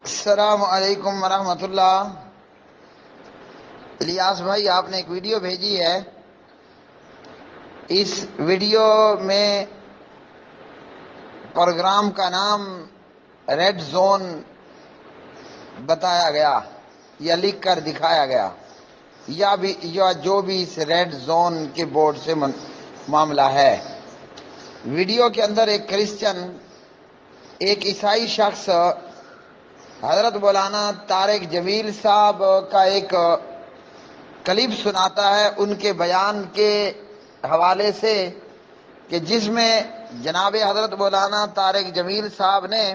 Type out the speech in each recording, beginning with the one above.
السلام علیکم ورحمۃ اللہ۔ الیاس بھائی، آپ نے ایک ویڈیو بھیجی ہے۔ اس ویڈیو میں پروگرام کا نام ریڈ زون بتایا گیا یا لکھ کر دکھایا گیا، یا جو بھی اس ریڈ زون کے بورڈ سے معاملہ ہے۔ ویڈیو کے اندر ایک کرسچن، ایک عیسائی شخص حضرت مولانا طارق جمیل صاحب کا ایک کلپ سناتا ہے ان کے بیان کے حوالے سے، کہ جس میں جناب حضرت مولانا طارق جمیل صاحب نے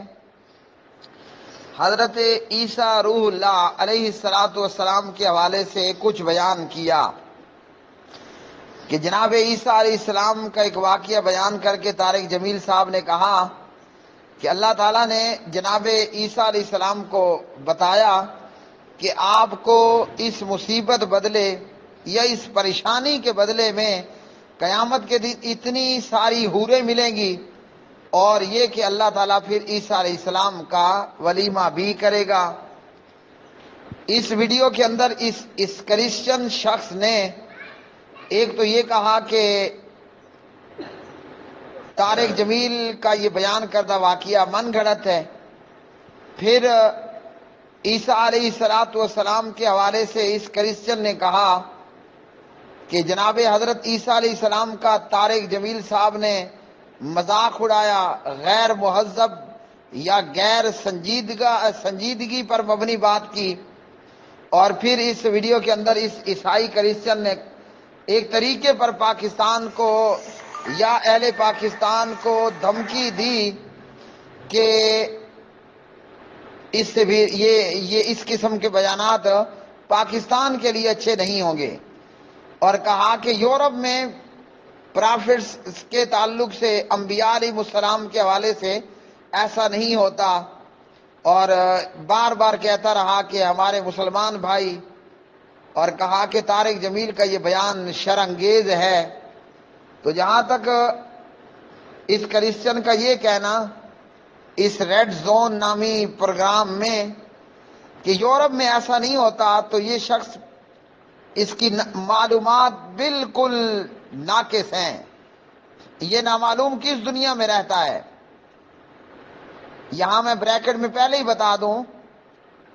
حضرت عیسیٰ روح اللہ علیہ السلام کے حوالے سے کچھ بیان کیا، کہ جناب عیسیٰ علیہ السلام کا ایک واقعہ بیان کر کے طارق جمیل صاحب نے کہا کہ اللہ تعالیٰ نے جناب عیسیٰ علیہ السلام کو بتایا کہ آپ کو اس مصیبت بدلے یا اس پریشانی کے بدلے میں قیامت کے دن اتنی ساری حوریں ملیں گی، اور یہ کہ اللہ تعالیٰ پھر عیسیٰ علیہ السلام کا ولیمہ بھی کرے گا۔ اس ویڈیو کے اندر اس کرسچن شخص نے ایک تو یہ کہا کہ طارق جمیل کا یہ بیان کردہ واقعہ من گھڑت ہے، پھر عیسیٰ علیہ السلام کے حوالے سے اس کرسچن نے کہا کہ جناب حضرت عیسیٰ علیہ السلام کا طارق جمیل صاحب نے مذاق اڑایا، غیر مہذب یا غیر سنجیدگی پر مبنی بات کی، اور پھر اس ویڈیو کے اندر اس عیسائی کرسچن نے ایک طریقے پر پاکستان کو یا اہل پاکستان کو دھمکی دی کہ اس سے بھی یہ اس قسم کے بیانات پاکستان کے لیے اچھے نہیں ہوں گے، اور کہا کہ یورپ میں پرافٹس کے تعلق سے انبیاء علیہ السلام کے حوالے سے ایسا نہیں ہوتا، اور بار بار کہتا رہا کہ ہمارے مسلمان بھائی، اور کہا کہ طارق جمیل کا یہ بیان شرانگیز ہے۔ تو جہاں تک اس کرسچن کا یہ کہنا اس ریڈ زون نامی پروگرام میں کہ یورپ میں ایسا نہیں ہوتا، تو یہ شخص اس کی معلومات بالکل ناقص ہیں، یہ نامعلوم کس دنیا میں رہتا ہے۔ یہاں میں بریکٹ میں پہلے ہی بتا دوں،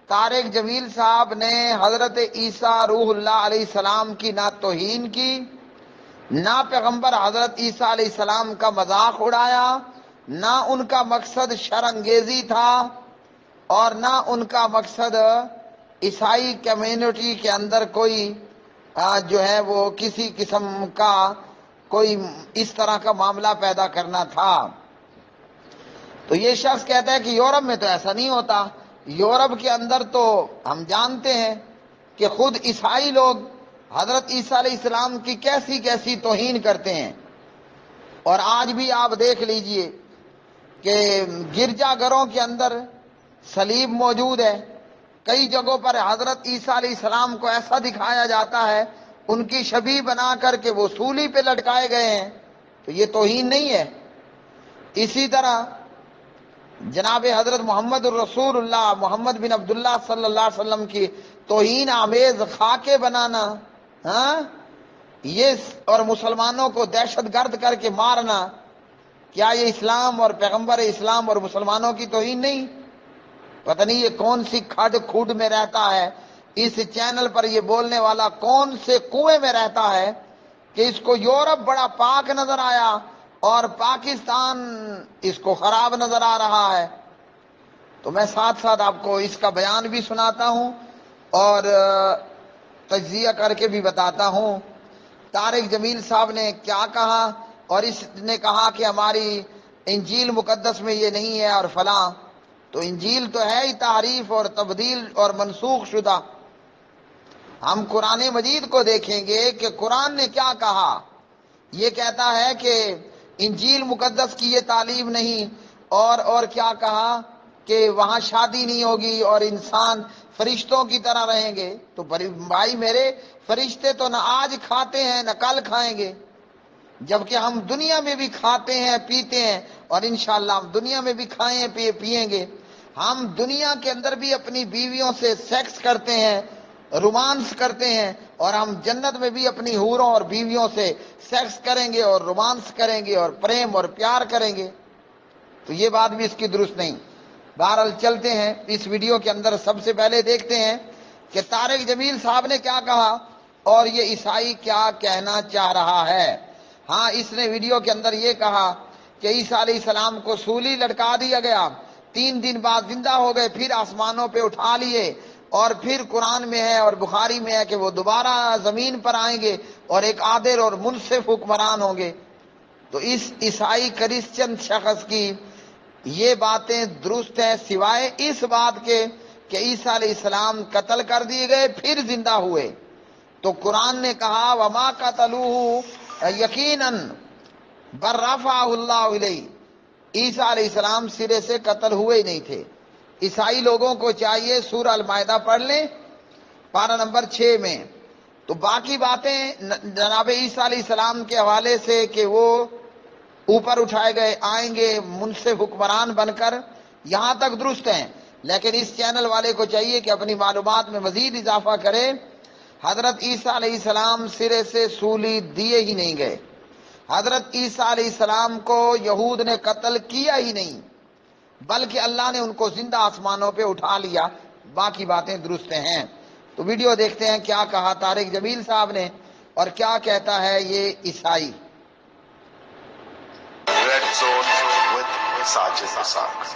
طارق جمیل صاحب نے حضرت عیسیٰ روح اللہ علیہ السلام کی نہ توہین کی، نہ پیغمبر حضرت عیسیٰ علیہ السلام کا مذاق اڑایا، نہ ان کا مقصد شرانگیزی تھا، اور نہ ان کا مقصد عیسائی کمیونٹی کے اندر کوئی جو ہے وہ کسی قسم کا کوئی اس طرح کا معاملہ پیدا کرنا تھا۔ تو یہ شخص کہتا ہے کہ یورپ میں تو ایسا نہیں ہوتا، یورپ کے اندر تو ہم جانتے ہیں کہ خود عیسائی لوگ حضرت عیسیٰ علیہ السلام کی کیسی کیسی توہین کرتے ہیں، اور آج بھی آپ دیکھ لیجئے کہ گرجا گھروں کے اندر صلیب موجود ہے، کئی جگہوں پر حضرت عیسیٰ علیہ السلام کو ایسا دکھایا جاتا ہے ان کی شبیہ بنا کر کے وہ سولی پہ لٹکائے گئے ہیں، تو یہ توہین نہیں ہے؟ اسی طرح جناب حضرت محمد الرسول اللہ محمد بن عبداللہ صلی اللہ علیہ وسلم کی توہین آمیز خاکے بنانا، یہ اور مسلمانوں کو دہشت گرد کر کے مارنا، کیا یہ اسلام اور پیغمبر اسلام اور مسلمانوں کی توہین نہیں؟ پتہ نہیں یہ کون سی کھڈ کھوڈ میں رہتا ہے، اس چینل پر یہ بولنے والا کون سے کنویں میں رہتا ہے کہ اس کو یورپ بڑا پاک نظر آیا اور پاکستان اس کو خراب نظر آ رہا ہے۔ تو میں ساتھ ساتھ آپ کو اس کا بیان بھی سناتا ہوں اور تجزیہ کر کے بھی بتاتا ہوں طارق جمیل صاحب نے کیا کہا، اور اس نے کہا کہ ہماری انجیل مقدس میں یہ نہیں ہے اور فلاں۔ تو انجیل تو ہے ہی تحریف اور تبدیل اور منسوخ شدہ۔ ہم قرآن مجید کو دیکھیں گے کہ قرآن نے کیا کہا۔ یہ کہتا ہے کہ انجیل مقدس کی یہ تعلیم نہیں، اور کیا کہا کہ وہاں شادی نہیں ہوگی اور انسان فرشتوں کی طرح رہیں گے۔ تو بھائی میرے، فرشتے تو نہ آج کھاتے ہیں نہ کل کھائیں گے، جبکہ ہم دنیا میں بھی کھاتے ہیں پیتے ہیں، اور انشاءاللہ ہم دنیا میں بھی کھائیں پیئیں گے۔ ہم دنیا کے اندر بھی اپنی بیویوں سے سیکس کرتے ہیں، رومانس کرتے ہیں، اور ہم جنت میں بھی اپنی حوروں اور بیویوں سے سیکس کریں گے اور رومانس کریں گے اور پریم اور پیار کریں گے، تو یہ بات بھی اس کی درست نہیں۔ بہرحال چلتے ہیں اس ویڈیو کے اندر، سب سے پہلے دیکھتے ہیں کہ طارق جمیل صاحب نے کیا کہا اور یہ عیسائی کیا کہنا چاہ رہا ہے۔ ہاں، اس نے ویڈیو کے اندر یہ کہا کہ عیسیٰ علیہ السلام کو سولی لٹکا دیا گیا، 3 دن بعد زندہ ہو گئے، پھر آسمانوں پہ اٹھا لیے، اور پھر قرآن میں ہے اور بخاری میں ہے کہ وہ دوبارہ زمین پر آئیں گے اور ایک عادل اور منصف حکمران ہوں گے۔ تو اس عیسائی کرسچن شخص کی یہ باتیں درست ہیں، سوائے اس بات کے کہ عیسیٰ علیہ السلام قتل کر دیے گئے پھر زندہ ہوئے۔ تو قرآن نے کہا وَمَا قَتَلُوهُ یقیناً بَلْ رَفَعَهُ اللَّهُ إِلَيْهِ، عیسیٰ علیہ السلام سرے سے قتل ہوئے ہی نہیں تھے۔ عیسائی لوگوں کو چاہیے سورہ المائدہ پڑھ لیں پارہ نمبر 6 میں، تو باقی باتیں جناب عیسیٰ علیہ السلام کے حوالے سے کہ وہ اوپر اٹھائے گئے، آئیں گے منصف حکمران بن کر، یہاں تک درست ہیں، لیکن اس چینل والے کو چاہیے کہ اپنی معلومات میں مزید اضافہ کرے۔ حضرت عیسیٰ علیہ السلام سرے سے سولی دیے ہی نہیں گئے، حضرت عیسیٰ علیہ السلام کو یہود نے قتل کیا ہی نہیں، بلکہ اللہ نے ان کو زندہ آسمانوں پہ اٹھا لیا۔ باقی باتیں درست ہیں۔ تو ویڈیو دیکھتے ہیں کیا کہا طارق جمیل صاحب نے اور کیا کہتا ہے یہ عیسائی۔ ریڈ زون with ساجد اسحاق۔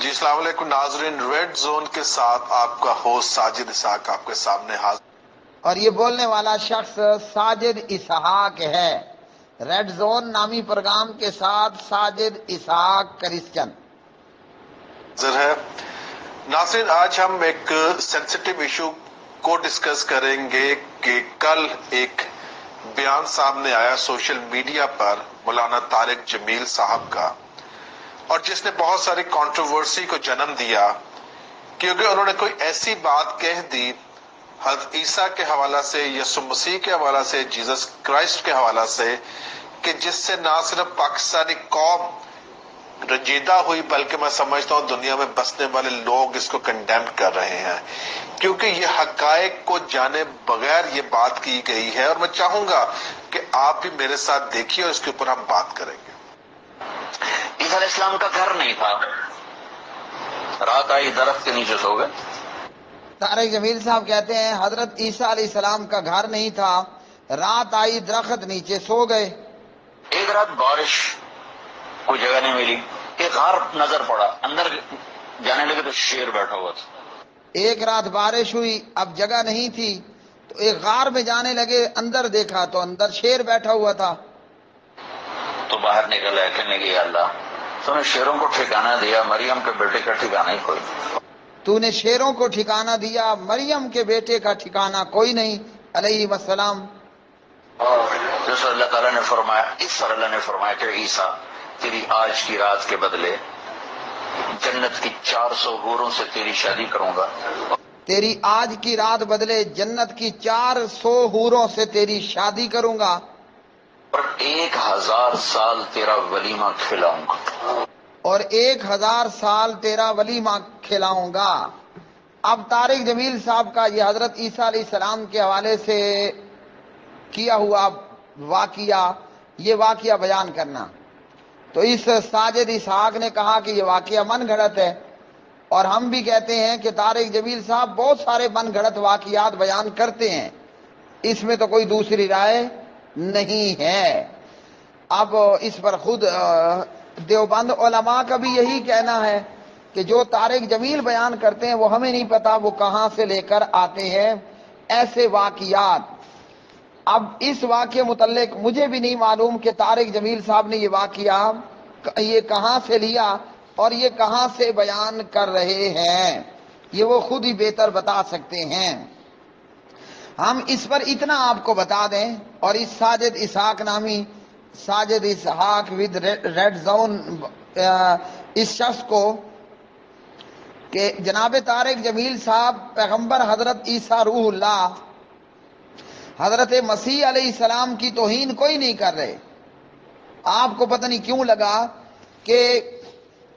جی السلام علیکم ناظرین، ریڈ زون کے ساتھ آپ کا ہوسٹ ساجد اسحاق آپ کے سامنے حاضر، اور یہ بولنے والا شخص ساجد اسحاق ہے، ریڈ زون نامی پروگرام کے ساتھ ساجد اسحاق کرسچن ہے۔ ناظرین، آج ہم ایک سینسٹیو ایشو کو ڈسکس کریں گے کہ کل ایک بیان سامنے آیا سوشل میڈیا پر مولانا طارق جمیل صاحب کا، اور جس نے بہت ساری کنٹروورسی کو جنم دیا، کیونکہ انہوں نے کوئی ایسی بات کہہ دی حضرت عیسیٰ کے حوالہ سے، یسوع مسیح کے حوالہ سے، جیزس کرائسٹ کے حوالہ سے، کہ جس سے نہ صرف پاکستانی قوم رنجیدہ ہوئی بلکہ میں سمجھتا ہوں دنیا میں بسنے والے لوگ اس کو کنڈیم کر رہے ہیں، کیونکہ یہ حقائق کو جانے بغیر یہ بات کی گئی ہے۔ اور میں چاہوں گا کہ آپ بھی میرے ساتھ دیکھیے اور اس کے اوپر ہم بات کریں گے۔ عیسیٰ علیہ السلام کا گھر نہیں تھا، رات آئی درخت کے نیچے سو گئے۔ طارق جمیل صاحب کہتے ہیں حضرت عیسیٰ علیہ السلام کا گھر نہیں تھا، رات آئی درخت نیچے سو گئے۔ ایک رات بارش، کوئی جگہ نہیں ملی، ایک غار نظر پڑا، اندر جانے لگے تو شیر بیٹھا ہوا تھا۔ ایک رات بارش ہوئی، اب جگہ نہیں تھی تو ایک غار میں جانے لگے، اندر دیکھا تو اندر شیر بیٹھا ہوا تھا۔ تو باہر نکل آئے، کہنے لگے یا اللہ تو نے شیروں کو ٹھکانہ دیا، مریم کے بیٹے کا ٹھکانہ ہی کوئی نہیں۔ تو نے شیروں کو ٹھکانہ دیا، مریم کے بیٹے کا ٹھکانہ کوئی نہیں علیہ السلام۔ جس اللہ تعالیٰ نے فرمایا، اس پر اللہ نے فرمایا کہ عیسیٰ تیری آج کی رات کے بدلے جنت کی 400 حوروں سے تیری شادی کروں گا، تیری آج کی رات بدلے جنت کی 400 حوروں سے تیری شادی کروں گا، اور 1000 سال تیرا ولیمہ کھلاؤں گا۔ اور 1000 سال تیرا ولیمہ کھلاؤں گا۔ اب طارق جمیل صاحب کا یہ حضرت عیسیٰ علیہ السلام کے حوالے سے کیا ہوا واقعہ، یہ واقعہ بیان کرنا، تو اس ساجد اسحاق نے کہا کہ یہ واقعہ من گھڑت ہے، اور ہم بھی کہتے ہیں کہ طارق جمیل صاحب بہت سارے من گھڑت واقعات بیان کرتے ہیں، اس میں تو کوئی دوسری رائے نہیں ہے۔ اب اس پر خود دیوبند علماء کا بھی یہی کہنا ہے کہ جو طارق جمیل بیان کرتے ہیں وہ ہمیں نہیں پتا وہ کہاں سے لے کر آتے ہیں ایسے واقعات۔ اب اس واقعے متعلق مجھے بھی نہیں معلوم کہ طارق جمیل صاحب نے یہ واقعہ یہ کہاں سے لیا اور یہ کہاں سے بیان کر رہے ہیں، یہ وہ خود ہی بہتر بتا سکتے ہیں۔ ہم اس پر اتنا آپ کو بتا دیں، اور اس ساجد اسحاق نامی ساجد اسحاق ود ریڈ زون اس شخص کو کہ جناب طارق جمیل صاحب پیغمبر حضرت عیسیٰ روح اللہ حضرت مسیح علیہ السلام کی توہین کوئی نہیں کر رہے۔ آپ کو پتہ نہیں کیوں لگا کہ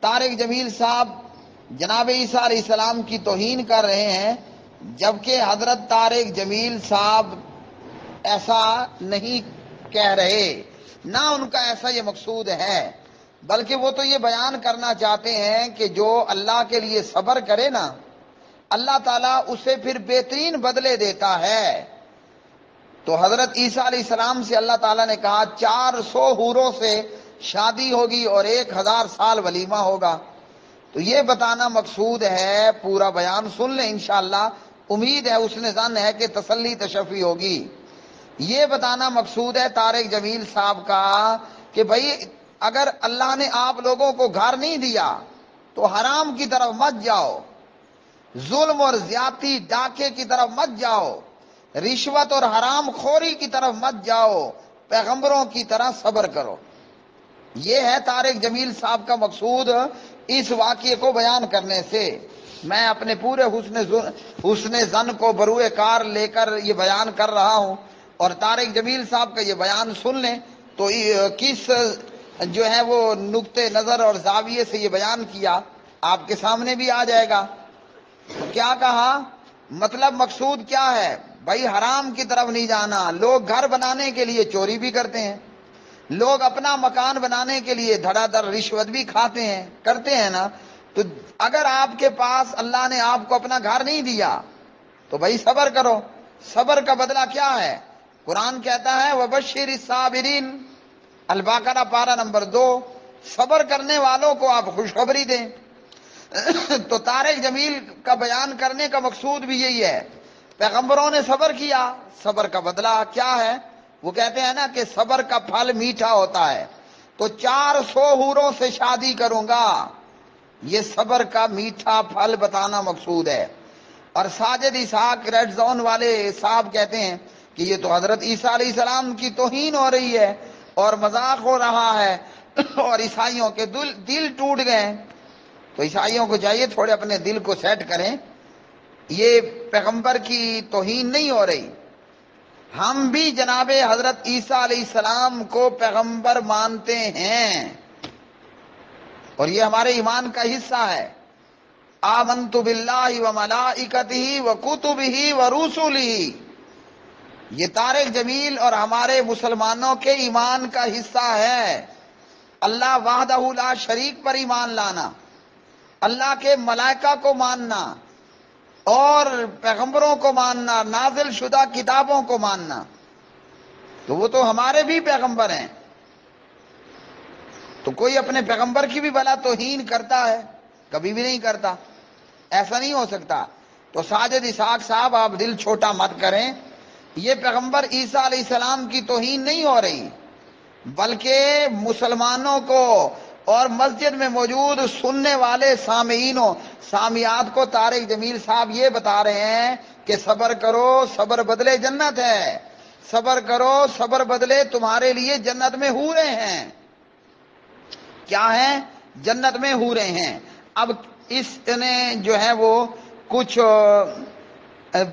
طارق جمیل صاحب جناب عیسیٰ علیہ السلام کی توہین کر رہے ہیں، جبکہ حضرت طارق جمیل صاحب ایسا نہیں کہہ رہے، نہ ان کا ایسا یہ مقصود ہے، بلکہ وہ تو یہ بیان کرنا چاہتے ہیں کہ جو اللہ کے لیے صبر کرے نا، اللہ تعالیٰ اسے پھر بہترین بدلے دیتا ہے۔ تو حضرت عیسیٰ علیہ السلام سے اللہ تعالیٰ نے کہا 400 حوروں سے شادی ہوگی اور 1000 سال ولیمہ ہوگا۔ تو یہ بتانا مقصود ہے، پورا بیان سن لیں انشاءاللہ، امید ہے حسن ظن ہے کہ تسلی تشفی ہوگی۔ یہ بتانا مقصود ہے طارق جمیل صاحب کا کہ بھائی اگر اللہ نے آپ لوگوں کو گھر نہیں دیا تو حرام کی طرف مت جاؤ، ظلم اور زیادتی ڈاکے کی طرف مت جاؤ، رشوت اور حرام خوری کی طرف مت جاؤ، پیغمبروں کی طرح صبر کرو۔ یہ ہے طارق جمیل صاحب کا مقصود اس واقعے کو بیان کرنے سے۔ میں اپنے پورے حسن ظن کو بروئے کار لے کر یہ بیان کر رہا ہوں، اور طارق جمیل صاحب کا یہ بیان سن لیں تو کس جو ہے وہ نقطے نظر اور زاویے سے یہ بیان کیا آپ کے سامنے بھی آ جائے گا۔ کیا کہا؟ مطلب مقصود کیا ہے؟ بھائی حرام کی طرف نہیں جانا۔ لوگ گھر بنانے کے لیے چوری بھی کرتے ہیں، لوگ اپنا مکان بنانے کے لیے دھڑا دھڑ رشوت بھی کھاتے ہیں، کرتے ہیں نا۔ تو اگر آپ کے پاس اللہ نے آپ کو اپنا گھر نہیں دیا تو بھائی صبر کرو۔ صبر کا بدلہ کیا ہے؟ قرآن کہتا ہے وَبَشِّرِ الصَّابِرِينَ، البقرہ پارہ نمبر 2، صبر کرنے والوں کو آپ خوشخبری دیں۔ تو طارق جمیل کا بیان کرنے کا مقصود بھی یہی ہے، پیغمبروں نے صبر کیا، صبر کا بدلہ کیا ہے؟ وہ کہتے ہیں نا کہ صبر کا پھل میٹھا ہوتا ہے، تو 400 حوروں سے شادی کروں گا، یہ صبر کا میٹھا پھل بتانا مقصود ہے۔ اور ساجد اسحاق ریڈ زون والے صاحب کہتے ہیں کہ یہ تو حضرت عیسیٰ علیہ السلام کی توہین ہو رہی ہے اور مذاق ہو رہا ہے، اور عیسائیوں کے دل ٹوٹ گئے۔ تو عیسائیوں کو چاہیے تھوڑے اپنے دل کو سیٹ کریں، یہ پیغمبر کی توہین نہیں ہو رہی۔ ہم بھی جناب حضرت عیسیٰ علیہ السلام کو پیغمبر مانتے ہیں، اور یہ ہمارے ایمان کا حصہ ہے۔ آمنت باللہ وملائکتہ وکتبہ ورسلہ، یہ طارق جمیل اور ہمارے مسلمانوں کے ایمان کا حصہ ہے۔ اللہ وحدہ لا شریک پر ایمان لانا، اللہ کے ملائکہ کو ماننا، اور پیغمبروں کو ماننا، نازل شدہ کتابوں کو ماننا۔ تو وہ تو ہمارے بھی پیغمبر ہیں، تو کوئی اپنے پیغمبر کی بھی بلا توہین کرتا ہے؟ کبھی بھی نہیں کرتا، ایسا نہیں ہو سکتا۔ تو ساجد اسحاق صاحب آپ دل چھوٹا مت کریں، یہ پیغمبر عیسیٰ علیہ السلام کی توہین نہیں ہو رہی، بلکہ مسلمانوں کو اور مسجد میں موجود سننے والے سامعینوں سامعات کو طارق جمیل صاحب یہ بتا رہے ہیں کہ صبر کرو، صبر بدلے جنت ہے، صبر کرو، صبر بدلے تمہارے لیے جنت میں حوریں ہیں۔ کیا ہیں؟ جنت میں حوریں ہیں۔ اب اس نے جو ہے وہ کچھ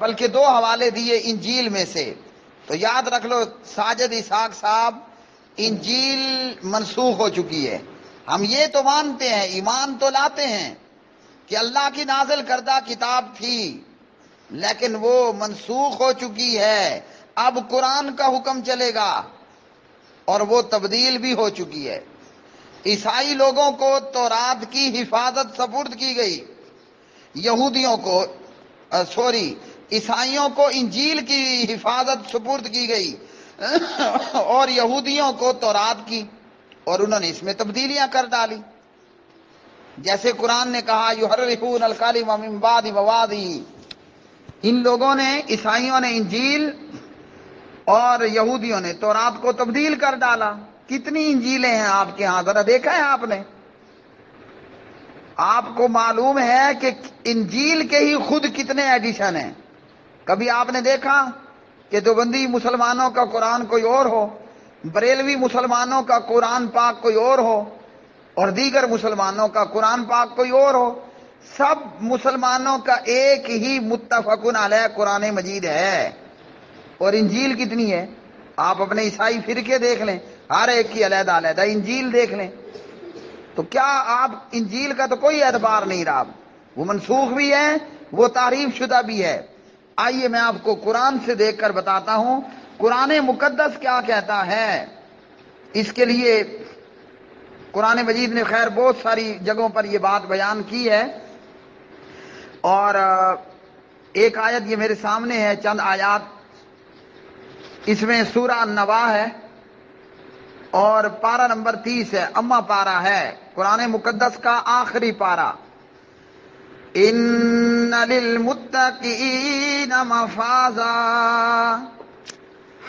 بلکہ 2 حوالے دیے انجیل میں سے، تو یاد رکھ لو ساجد اسحاق صاحب، انجیل منسوخ ہو چکی ہے۔ ہم یہ تو مانتے ہیں، ایمان تو لاتے ہیں کہ اللہ کی نازل کردہ کتاب تھی، لیکن وہ منسوخ ہو چکی ہے، اب قرآن کا حکم چلے گا، اور وہ تبدیل بھی ہو چکی ہے۔ عیسائی لوگوں کو تورات کی حفاظت سپرد کی گئی، یہودیوں کو عیسائیوں کو انجیل کی حفاظت سپرد کی گئی، اور یہودیوں کو تورات کی، اور انہوں نے اس میں تبدیلیاں کر ڈالی۔ جیسے قرآن نے کہا یحرفون الکلم من بعد مواضعہ، ان لوگوں نے، عیسائیوں نے انجیل اور یہودیوں نے تورات کو تبدیل کر ڈالا۔ کتنی انجیلیں ہیں آپ کے ہاں؟ ذرا دیکھا ہے آپ نے؟ آپ کو معلوم ہے کہ انجیل کے ہی خود کتنے ایڈیشن ہیں؟ کبھی آپ نے دیکھا کہ دیوبندی مسلمانوں کا قرآن کوئی اور ہو، بریلوی مسلمانوں کا قرآن پاک کوئی اور ہو، اور دیگر مسلمانوں کا قرآن پاک کوئی اور ہو؟ سب مسلمانوں کا ایک ہی متفقن علیہ قرآن مجید ہے۔ اور انجیل کتنی ہے؟ آپ اپنے عیسائی فرقے دیکھ لیں، ہر ایک کی علیحدہ علیحدہ انجیل دیکھ لیں۔ تو کیا آپ انجیل کا تو کوئی اعتبار نہیں رہا؟ وہ منسوخ بھی ہے، وہ تعریف شدہ بھی ہے۔ آئیے میں آپ کو قرآن سے دیکھ کر بتاتا ہوں قرآن مقدس کیا کہتا ہے۔ اس کے لیے قرآن مجید نے خیر بہت ساری جگہوں پر یہ بات بیان کی ہے، اور ایک آیت یہ میرے سامنے ہے، چند آیات اس میں سورہ النبا ہے اور پارہ نمبر 30 ہے، اما پارہ ہے قرآن مقدس کا آخری پارہ۔ ان للمتقین مفازا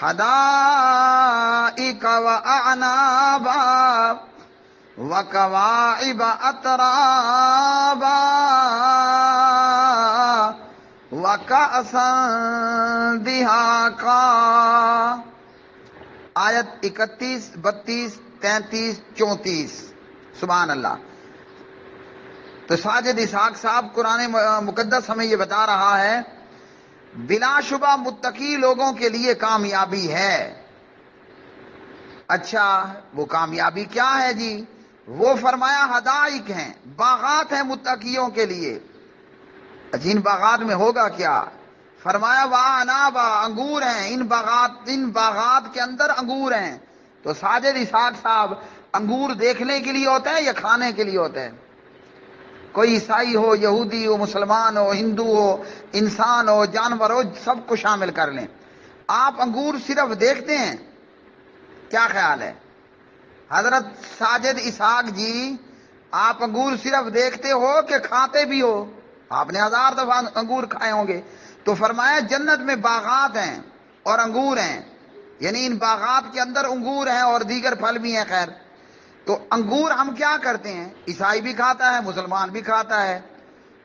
حدائق واعنابا وکواعب اترابا وکأسا دہاقا۔ آیت 31، 32، 33، 34۔ سبحان اللہ۔ تو ساجد اسحاق صاحب قرآن مقدس ہمیں یہ بتا رہا ہے بلا شبہ متقی لوگوں کے لیے کامیابی ہے۔ اچھا وہ کامیابی کیا ہے جی؟ وہ فرمایا حدائق ہیں، باغات ہیں متقیوں کے لیے۔ اچھا ان باغات میں ہوگا کیا؟ فرمایا وعنابا، انگور ہیں، ان باغات کے اندر انگور ہیں۔ تو ساجد اسحاق صاحب انگور دیکھنے کے لیے ہوتا ہے یا کھانے کے لیے ہوتا ہے؟ کوئی عیسائی ہو، یہودی ہو، مسلمان ہو، ہندو ہو، انسان ہو، جانور ہو، سب کو شامل کر لیں۔ آپ انگور صرف دیکھتے ہیں، کیا خیال ہے حضرت ساجد اسحاق جی؟ آپ انگور صرف دیکھتے ہو کہ کھاتے بھی ہو؟ آپ نے 1000 دفعہ انگور کھائے ہوں گے۔ تو فرمایا جنت میں باغات ہیں اور انگور ہیں، یعنی ان باغات کے اندر انگور ہیں اور دیگر پھل بھی ہیں۔ خیر تو انگور ہم کیا کرتے ہیں؟ عیسائی بھی کھاتا ہے، مسلمان بھی کھاتا ہے۔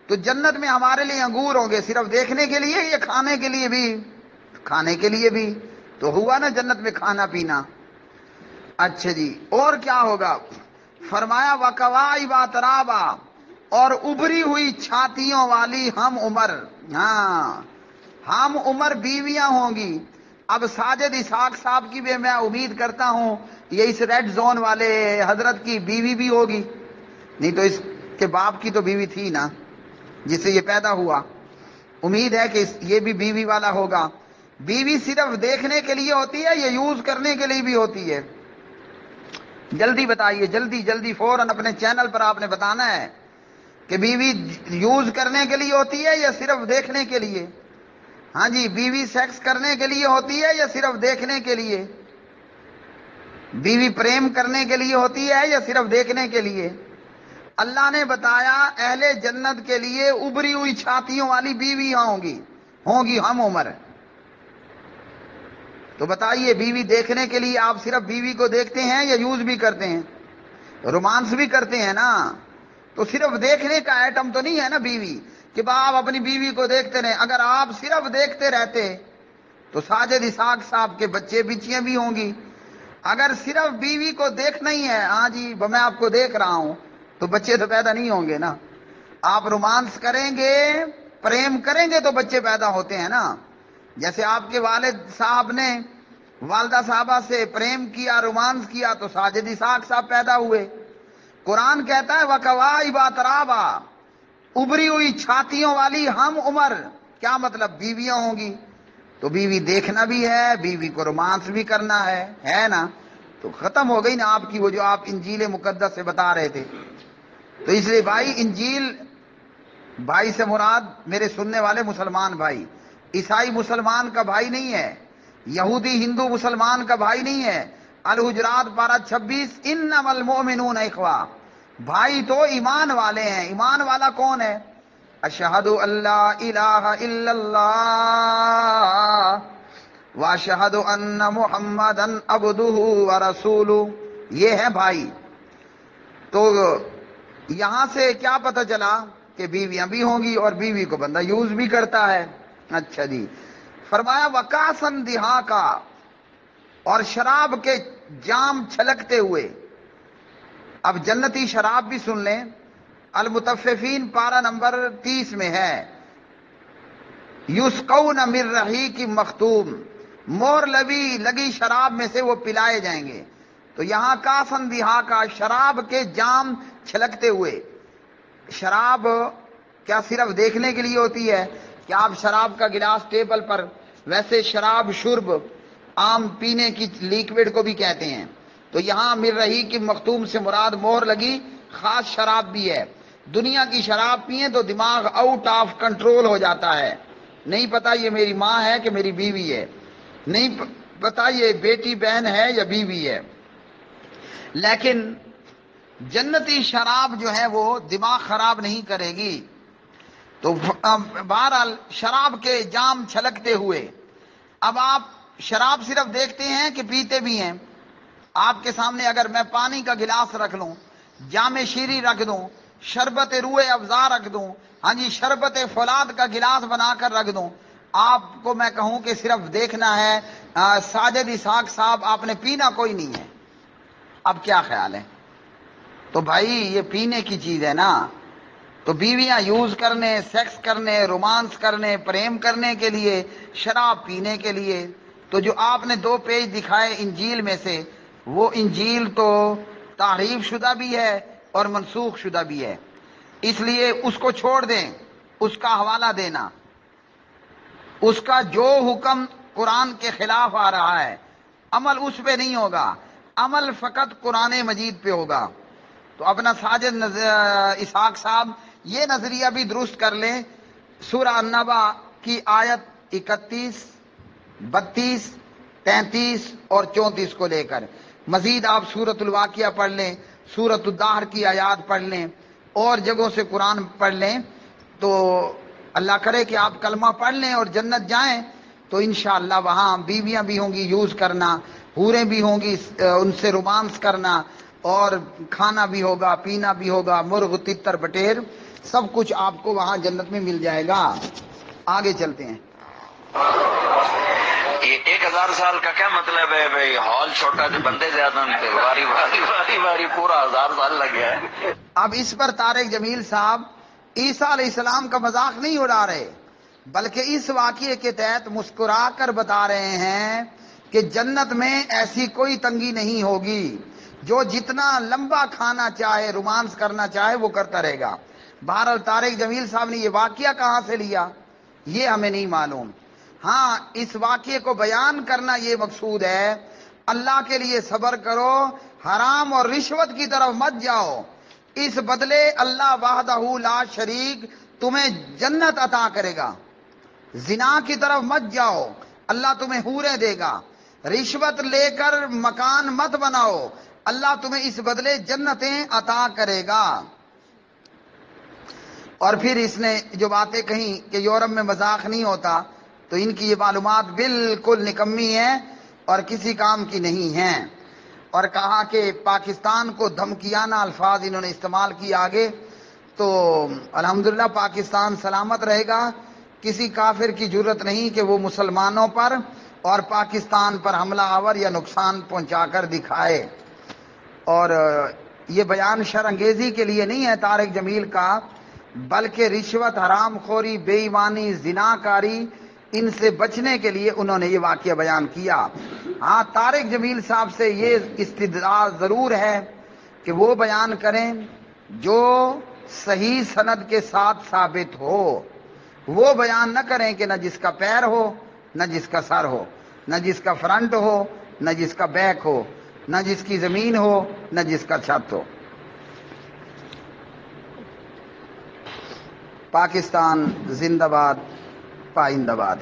تو جنت میں ہمارے لیے انگور ہوں گے صرف دیکھنے کے لیے یا کھانے کے لیے بھی؟ کھانے کے لیے بھی۔ تو ہوا نا جنت میں کھانا پینا۔ اچھا جی اور کیا ہوگا؟ فرمایا وکواعب اترابا، اور ابری ہوئی چھاتیوں والی ہم عمر، ہاں ہم عمر بیویاں ہوں گی۔ اب ساجد اسحاق صاحب کی بھی میں امید کرتا ہوں یہ اس ریڈ زون والے حضرت کی بیوی بھی ہوگی، نہیں تو اس کے باپ کی تو بیوی تھی نا جس سے یہ پیدا ہوا۔ امید ہے کہ یہ بھی بیوی والا ہوگا۔ بیوی صرف دیکھنے کے لیے ہوتی ہے یا یوز کرنے کے لیے بھی ہوتی ہے؟ جلدی بتائیے، جلدی جلدی فوراً اپنے چینل پر آپ نے بتانا ہے کہ بیوی یوز کرنے کے لیے ہوتی ہے یا صرف دیکھنے کے لیے؟ ہاں جی، بیوی سیکس کرنے کے لیے ہوتی ہے یا صرف دیکھنے کے لیے؟ بیوی پریم کرنے کے لیے ہوتی ہے یا صرف دیکھنے کے لیے؟ اللہ نے بتایا اہل جنت کے لیے ابری ہوئی چھاتیوں والی بیویاں ہوں گی ہم عمر۔ تو بتائیے بیوی دیکھنے کے لیے آپ صرف بیوی کو دیکھتے ہیں یا یوز بھی کرتے ہیں؟ رومانس بھی کرتے ہیں نا؟ تو صرف دیکھنے کا ایٹم تو نہیں ہے نا بیوی کہ آپ اپنی بیوی کو دیکھتے رہیں۔ اگر آپ صرف دیکھتے رہتے تو ساجد اسحاق صاحب کے بچے بچیاں بھی ہوں گی۔ اگر صرف بیوی کو دیکھنا ہی ہے، ہاں جی میں آپ کو دیکھ رہا ہوں، تو بچے تو پیدا نہیں ہوں گے نا۔ آپ رومانس کریں گے، پریم کریں گے تو بچے پیدا ہوتے ہیں نا۔ جیسے آپ کے والد صاحب نے والدہ صاحبہ سے پریم کیا، رومانس کیا، تو ساجد اسحاق صاحب پیدا ہوئے۔ قرآن کہتا ہے وکواعب اترابا، ابری ہوئی چھاتیوں والی ہم عمر، کیا مطلب؟ بیویاں ہوں گی۔ تو بیوی دیکھنا بھی ہے، بیوی کو رومانس بھی کرنا ہے نا؟ تو ختم ہو گئی نا آپ کی وہ جو آپ انجیل مقدس سے بتا رہے تھے۔ تو اس لیے بھائی انجیل، بھائی سے مراد میرے سننے والے مسلمان بھائی، عیسائی مسلمان کا بھائی نہیں ہے، یہودی ہندو مسلمان کا بھائی نہیں ہے۔ الحجرات پارہ 26 انما المؤمنون اخوہ، بھائی تو ایمان والے ہیں۔ ایمان والا کون ہے؟ اشہد ان لا الہ الا اللہ واشہد ان محمدا عبدہ ورسولہ، یہ ہے بھائی۔ تو یہاں سے کیا پتہ چلا کہ بیویاں بھی ہوں گی اور بیوی کو بندہ یوز بھی کرتا ہے۔ اچھا جی فرمایا وکاسن دہاقا، اور شراب کے جام چھلکتے ہوئے۔ اب جنتی شراب بھی سن لیں، المطففین پارہ نمبر 30 میں ہے، یسقون من رحیق مختوم، مور لگی شراب میں سے وہ پلائے جائیں گے۔ تو یہاں کاسن دہاقا، شراب کے جام چھلکتے ہوئے۔ شراب کیا صرف دیکھنے کے لیے ہوتی ہے کہ آپ شراب کا گلاس ٹیبل پر، ویسے شراب شرب عام پینے کی لیکوڈ کو بھی کہتے ہیں، تو یہاں مر رہی کہ مختوم سے مراد مہر لگی خاص شراب بھی ہے۔ دنیا کی شراب پئیں تو دماغ آؤٹ آف کنٹرول ہو جاتا ہے، نہیں پتا یہ میری ماں ہے کہ میری بیوی ہے، نہیں پتا یہ بیٹی بہن ہے یا بیوی ہے۔ لیکن جنتی شراب جو ہے وہ دماغ خراب نہیں کرے گی۔ تو بہرحال شراب کے جام چھلکتے ہوئے، اب آپ شراب صرف دیکھتے ہیں کہ پیتے بھی ہیں؟ آپ کے سامنے اگر میں پانی کا گلاس رکھ لوں، جام شیری رکھ دوں، شربت روح افزا رکھ دوں، ہاں جی شربت فولاد کا گلاس بنا کر رکھ دوں، آپ کو میں کہوں کہ صرف دیکھنا ہے، ساجد اسحاق صاحب آپ نے پینا کوئی نہیں ہے، اب کیا خیال ہے؟ تو بھائی یہ پینے کی چیز ہے نا، تو بیویاں یوز کرنے، سیکس کرنے، رومانس کرنے، پریم کرنے کے لیے، شراب پینے کے لیے، تو جو آپ نے 2 پیج دکھائے انجیل میں سے، وہ انجیل تو تحریف شدہ بھی ہے اور منسوخ شدہ بھی ہے، اس لیے اس کو چھوڑ دیں، اس کا حوالہ دینا، اس کا جو حکم قرآن کے خلاف آ رہا ہے عمل اس پہ نہیں ہوگا، عمل فقط قرآن مجید پہ ہوگا۔ تو اپنا ساجد اسحاق صاحب یہ نظریہ بھی درست کر لیں، سورہ النبا کی آیت 31، 32، 33 اور 34 کو لے کر، مزید آپ سورۃ الواقعہ پڑھ لیں، سورۃ الدہر کی آیات پڑھ لیں اور جگہوں سے قرآن پڑھ لیں، تو اللہ کرے کہ آپ کلمہ پڑھ لیں اور جنت جائیں، تو انشاءاللہ وہاں بیویاں بھی ہوں گی یوز کرنا، حوریں بھی ہوں گی ان سے رومانس کرنا، اور کھانا بھی ہوگا، پینا بھی ہوگا، مرغ تتر بٹیر سب کچھ آپ کو وہاں جنت میں مل جائے گا۔ آگے چلتے ہیں۔ یہ 1000 سال کا کیا مطلب ہے بھائی؟ ہال چھوٹا تھے، بندے زیادہ تھے، باری باری باری باری پورا 1000 سال لگ گیا ہے۔ اب اس پر طارق جمیل صاحب عیسیٰ علیہ السلام کا مذاق نہیں اڑا رہے، بلکہ اس واقعے کے تحت مسکرا کر بتا رہے ہیں کہ جنت میں ایسی کوئی تنگی نہیں ہوگی، جو جتنا لمبا کھانا چاہے، رومانس کرنا چاہے، وہ کرتا رہے گا۔ بہرحال طارق جمیل صاحب نے یہ واقعہ کہاں سے لیا یہ ہمیں نہیں معلوم، ہاں اس واقعے کو بیان کرنا یہ مقصود ہے، اللہ کے لیے صبر کرو، حرام اور رشوت کی طرف مت جاؤ، اس بدلے اللہ وحدہ لا شریک تمہیں جنت عطا کرے گا۔ زنا کی طرف مت جاؤ، اللہ تمہیں حوریں دے گا۔ رشوت لے کر مکان مت بناؤ، اللہ تمہیں اس بدلے جنتیں عطا کرے گا۔ اور پھر اس نے جو باتیں کہیں کہ یورپ میں مذاق نہیں ہوتا، تو ان کی یہ معلومات بالکل نکمی ہیں اور کسی کام کی نہیں ہیں، اور کہا کہ پاکستان کو دھمکیانہ الفاظ انہوں نے استعمال کیے آگے، تو الحمدللہ پاکستان سلامت رہے گا، کسی کافر کی جرت نہیں کہ وہ مسلمانوں پر اور پاکستان پر حملہ آور یا نقصان پہنچا کر دکھائے۔ اور یہ بیان شرانگیزی کے لیے نہیں ہے طارق جمیل کا، بلکہ رشوت، حرام خوری، بے ایمانی، زناکاری، ان سے بچنے کے لیے انہوں نے یہ واقعہ بیان کیا۔ ہاں طارق جمیل صاحب سے یہ استدعا ضرور ہے کہ وہ بیان کریں جو صحیح سند کے ساتھ ثابت ہو، وہ بیان نہ کریں کہ نہ جس کا پیر ہو، نہ جس کا سر ہو، نہ جس کا فرنٹ ہو، نہ جس کا بیک ہو، نہ جس کی زمین ہو، نہ جس کا چھت ہو۔ پاکستان زندہ باد، پائندہ باد۔